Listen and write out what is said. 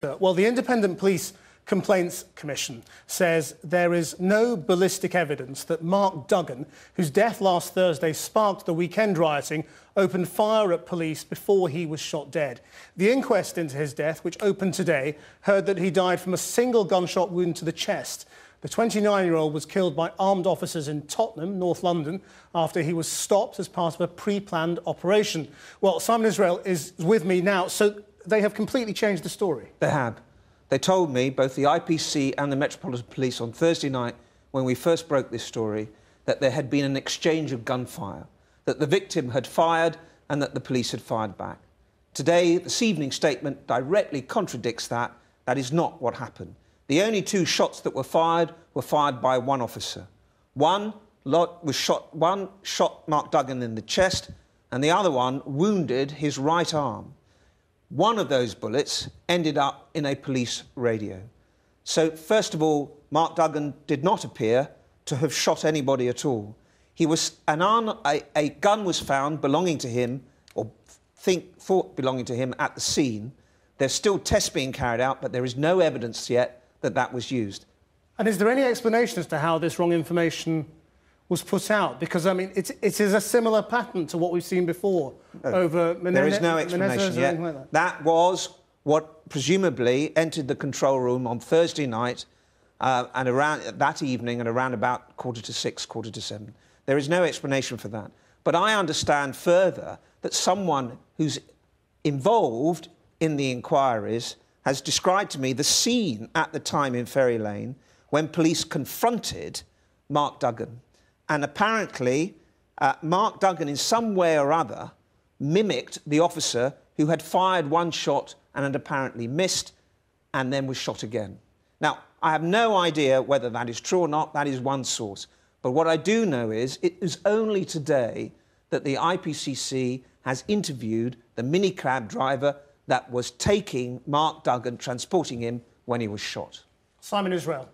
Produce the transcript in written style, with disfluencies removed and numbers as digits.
Well, the Independent Police Complaints Commission says there is no ballistic evidence that Mark Duggan, whose death last Thursday sparked the weekend rioting, opened fire at police before he was shot dead. The inquest into his death, which opened today, heard that he died from a single gunshot wound to the chest. The 29-year-old was killed by armed officers in Tottenham, North London, after he was stopped as part of a pre-planned operation. Well, Simon Israel is with me now, so they have completely changed the story. They have. They told me, both the IPC and the Metropolitan Police on Thursday night, when we first broke this story, that there had been an exchange of gunfire, that the victim had fired and that the police had fired back. Today, this evening's statement directly contradicts that. That is not what happened. The only two shots that were fired by one officer. One shot Mark Duggan in the chest, and the other one wounded his right arm. One of those bullets ended up in a police radio. So, first of all, Mark Duggan did not appear to have shot anybody at all. A gun was found belonging to him, or thought belonging to him, at the scene. There's still tests being carried out, but there is no evidence yet that that was used. And is there any explanation as to how this wrong information was put out? Because, I mean, it is a similar pattern to what we've seen before over Menezes. There is no explanation yet. Like that was what presumably entered the control room on Thursday night and around that evening and around about 6:45, 7:45. There is no explanation for that. But I understand further that someone who's involved in the inquiries has described to me the scene at the time in Ferry Lane when police confronted Mark Duggan. And apparently, Mark Duggan, in some way or other, mimicked the officer who had fired one shot and had apparently missed and then was shot again. Now, I have no idea whether that is true or not. That is one source. But what I do know is it is only today that the IPCC has interviewed the minicab driver that was taking Mark Duggan, transporting him when he was shot. Simon Israel.